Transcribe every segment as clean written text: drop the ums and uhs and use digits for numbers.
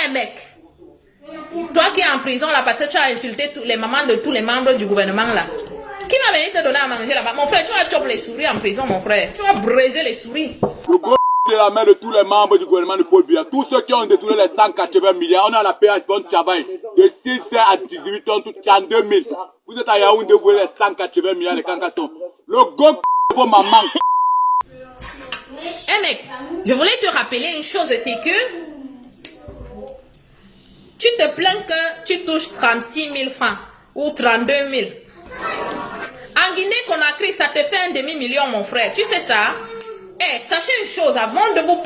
Eh mec, toi qui es en prison là parce que tu as insulté les mamans de tous les membres du gouvernement là. Qui va venir te donner à manger là-bas? Mon frère, tu vas choper les souris en prison, mon frère. Tu vas briser les souris. Le gros de la main de tous les membres du gouvernement de Paul Biya. Tous ceux qui ont détourné les 180 milliards, on a la PH bon travail. De 6 heures à 18 ans, tout 32 000. Vous êtes à Yaoundé, vous voulez les 180 milliards de cancaton. Le gros de vos mamans. Eh mec, je voulais te rappeler une chose, c'est que tu te plains que tu touches 36 000 francs ou 32 000. En Guinée-Conakry, ça te fait un demi-million, mon frère. Tu sais ça? Eh, sachez une chose, avant de vous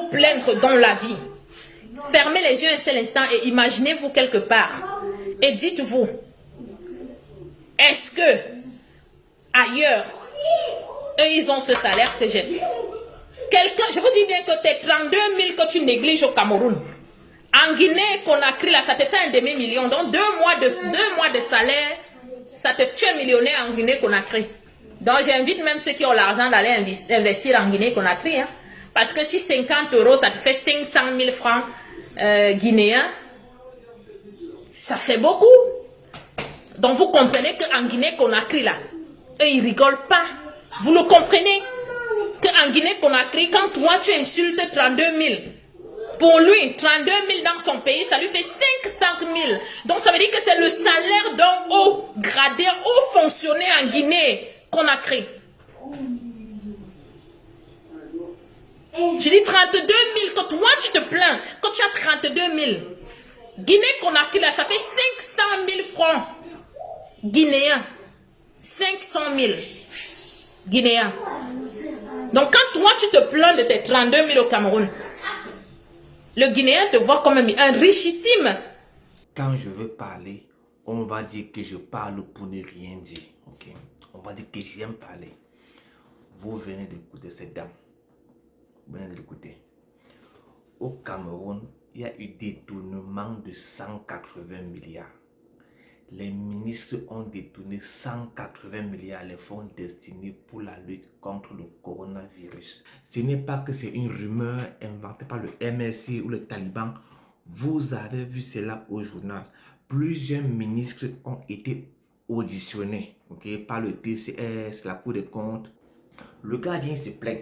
plaindre dans la vie, fermez les yeux un seul instant et imaginez-vous quelque part. Et dites-vous, est-ce que ailleurs, eux, ils ont ce salaire que j'ai? Je vous dis bien que tes 32 000 que tu négliges au Cameroun, en Guinée-Conakry, là, ça te fait un demi-million. Donc, 2 mois de salaire, tu es millionnaire en Guinée-Conakry. Donc, j'invite même ceux qui ont l'argent d'aller investir en Guinée-Conakry. Hein. Parce que si 50 €, ça te fait 500 000 francs guinéens, ça fait beaucoup. Donc, vous comprenez qu'en Guinée-Conakry, là, eux, ils rigolent pas. Vous le comprenez? Qu'en Guinée-Conakry, quand toi, tu insultes 32 000, pour lui, 32 000 dans son pays, ça lui fait 500 000. Donc, ça veut dire que c'est le salaire d'un haut gradé, haut fonctionnaire en Guinée-Conakry. Je dis 32 000, que toi, tu te plains, que tu as 32 000. Guinée-Conakry, là, ça fait 500 000 francs guinéens. 500 000 guinéens. Donc, quand toi, tu te plains de tes 32 000 au Cameroun, le Guinéen te voit comme un richissime. Quand je veux parler, on va dire que je parle pour ne rien dire. Ok? On va dire que j'aime parler. Vous venez d'écouter cette dame. Vous venez d'écouter. Au Cameroun, il y a eu détournement de 180 milliards. Les ministres ont détourné 180 milliards, les fonds destinés pour la lutte contre le coronavirus. Ce n'est pas que c'est une rumeur inventée par le MRC ou le Taliban. Vous avez vu cela au journal. Plusieurs ministres ont été auditionnés, par le TCS, la Cour des comptes. Le gars vient se plaindre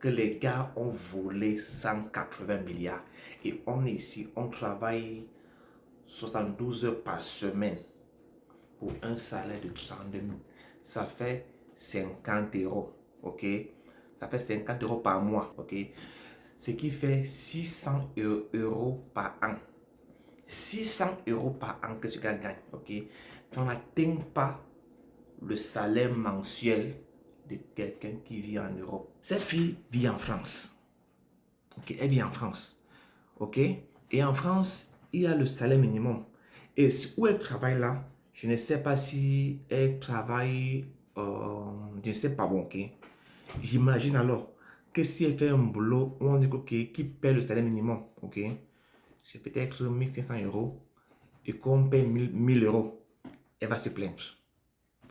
que les gars ont volé 180 milliards. Et on est ici, on travaille 72 heures par semaine. Pour un salaire de 32 000, ça fait 50 €, ok? Ça fait 50 € par mois, ok? Ce qui fait 600 € par an. 600 € par an que ce gars gagne, ok? On n'atteint pas le salaire mensuel de quelqu'un qui vit en Europe. Cette fille vit en France, ok? Elle vit en France, ok? Et en France, il y a le salaire minimum. Et où elle travaille là, je ne sais pas si elle travaille, je ne sais pas, bon, ok. J'imagine alors que si elle fait un boulot, on dit okay, qui paie le salaire minimum, ok. C'est peut-être 1500 €, et qu'on paie 1000 €, elle va se plaindre.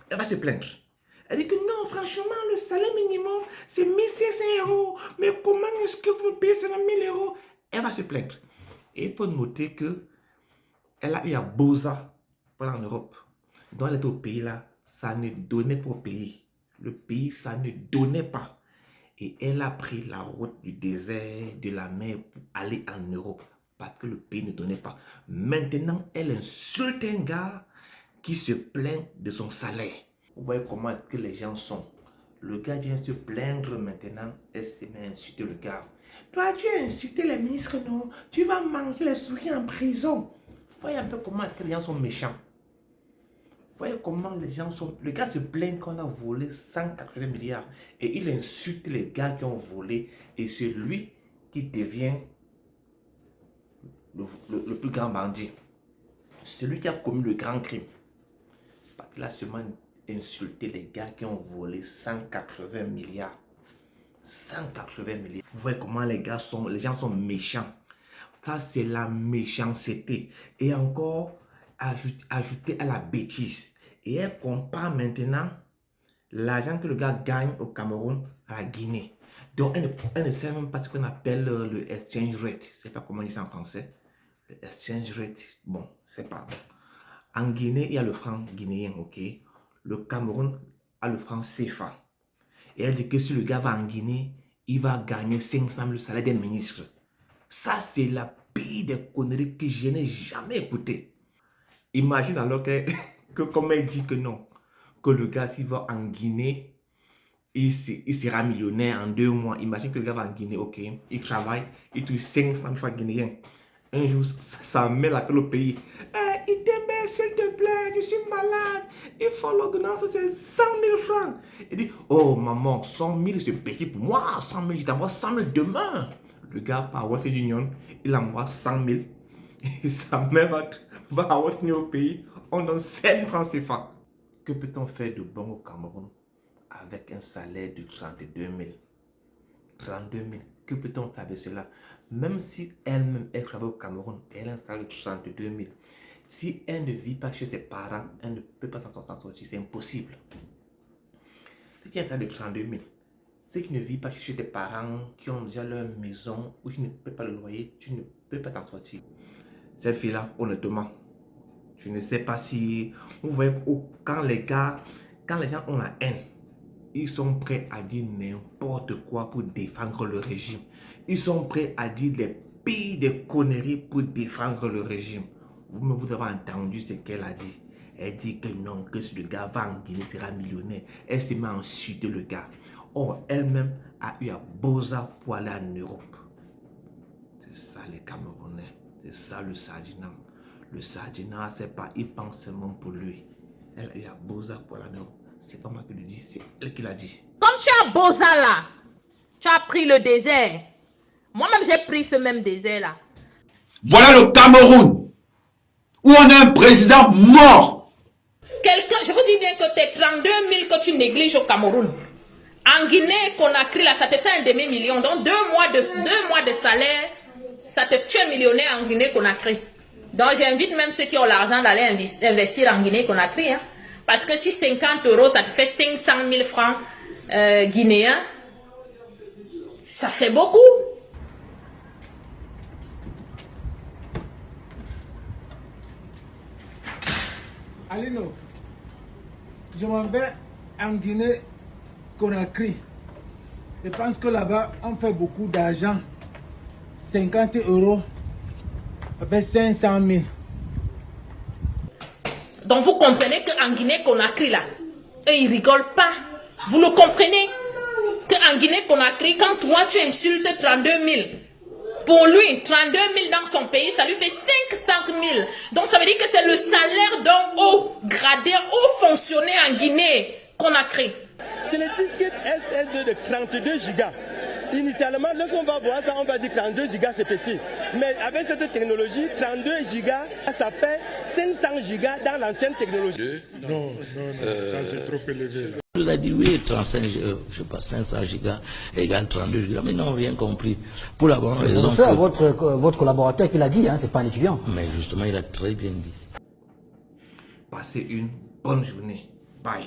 Elle va se plaindre. Elle dit que non, franchement, le salaire minimum, c'est 1500 €. Mais comment est-ce que vous payez seulement 1000 €? Elle va se plaindre. Et il faut noter que elle a eu à Boza, voilà, en Europe. Dans les autres pays là, ça ne donnait pas au pays. Le pays, ça ne donnait pas. Et elle a pris la route du désert, de la mer pour aller en Europe. Parce que le pays ne donnait pas. Maintenant, elle insulte un gars qui se plaint de son salaire. Vous voyez comment que les gens sont. Le gars vient se plaindre maintenant. Elle se met à insulter le gars. Toi, tu as insulté les ministres, non? Tu vas manger les souris en prison. Vous voyez un peu comment les gens sont méchants. Vous voyez comment les gens sont... Le gars se plaint qu'on a volé 180 milliards. Et il insulte les gars qui ont volé. Et c'est lui qui devient le plus grand bandit. Celui qui a commis le grand crime. Parce qu'il a seulement insulté les gars qui ont volé 180 milliards. 180 milliards. Vous voyez comment les gens sont méchants. Ça, c'est la méchanceté. Et encore, ajouter à la bêtise. Et elle compare maintenant l'argent que le gars gagne au Cameroun à la Guinée. Donc, elle ne sait même pas ce qu'on appelle le exchange rate. Je ne sais pas comment on dit ça en français. Le exchange rate, bon, c'est pas. En Guinée, il y a le franc guinéen, ok? Le Cameroun a le franc CFA. Et elle dit que si le gars va en Guinée, il va gagner 500 000 salaire d'un ministre. Ça, c'est la pire des conneries que je n'ai jamais écoutées. Imagine alors que comme elle dit que non, que le gars, s'il va en Guinée, il sera millionnaire en 2 mois. Imagine que le gars va en Guinée, ok, il travaille, il touche 500 fois guinéen. Un jour, sa mère l'appelle au pays. Eh, il t'aime, s'il te plaît, je suis malade. Il faut l'ordonnance, c'est 100 000 francs. Il dit, oh maman, 100 000 c'est petit pour moi. 100 000, je t'envoie 100 000 demain. Le gars part à Western Union, il envoie 100 000. Et sa mère va à Western Union au pays, on donne 5 francs CFA. Que peut-on faire de bon au Cameroun avec un salaire de 32 000? 32 000, que peut-on faire de cela? Même si elle-même, elle travaille au Cameroun et elle a un salaire de 32 000, si elle ne vit pas chez ses parents, elle ne peut pas s'en sortir, c'est impossible. Si tu as un salaire de 32 000, si tu ne vis pas chez tes parents qui ont déjà leur maison, où tu ne peux pas le loyer, tu ne peux pas t'en sortir. Cette fille-là, honnêtement, je ne sais pas si... Vous voyez, quand les gens ont la haine, ils sont prêts à dire n'importe quoi pour défendre le régime. Ils sont prêts à dire les pires des conneries pour défendre le régime. Vous avez entendu ce qu'elle a dit. Elle dit que non, que si le gars va en Guinée, il sera millionnaire. Elle s'est mis à insulter le gars. Or, elle-même a eu à Boza pour aller en Europe. C'est ça les Camerounais. C'est ça le Sardinat. Le Sardinat, c'est pas, il pense seulement pour lui. Elle a eu à Boza pour aller en Europe. C'est pas moi qui le dis, c'est elle qui l'a dit. Comme tu as Boza là, tu as pris le désert. Moi-même, j'ai pris ce même désert là. Voilà le Cameroun, où on a un président mort. Quelqu'un, je vous dis bien que tes 32 000 que tu négliges au Cameroun, en Guinée, Conakry, là, ça te fait un demi-million. Donc 2 mois de salaire, tu es millionnaire en Guinée, Conakry. Donc j'invite même ceux qui ont l'argent d'aller investir en Guinée, Conakry. Hein. Parce que si 50 €, ça te fait 500 000 francs guinéens, ça fait beaucoup. Alino, je m'en vais en Guinée, Conakry. Je pense que là-bas, on fait beaucoup d'argent. 50 € avec 500 000. Donc vous comprenez qu'en Guinée, Conakry, là, eux, ils rigolent pas. Vous le comprenez? Qu'en Guinée, Conakry, quand toi, tu insultes 32 000, pour lui, 32 000 dans son pays, ça lui fait 500 000. Donc ça veut dire que c'est le salaire d'un haut gradé, haut fonctionnaire en Guinée, Conakry. C'est le disque SSD de 32 gigas. Initialement, lorsqu'on va voir ça, on va dire 32 gigas c'est petit. Mais avec cette technologie, 32 gigas, ça fait 500 gigas dans l'ancienne technologie. Non, ça c'est trop élevé. Là. Il a dit oui, 35, je sais pas, 500 gigas égale 32 gigas, mais ils n'ont rien compris. Pour la bonne raison. C'est votre collaborateur qui l'a dit, hein, c'est pas un étudiant. Mais justement, il a très bien dit. Passez une bonne journée. Bye.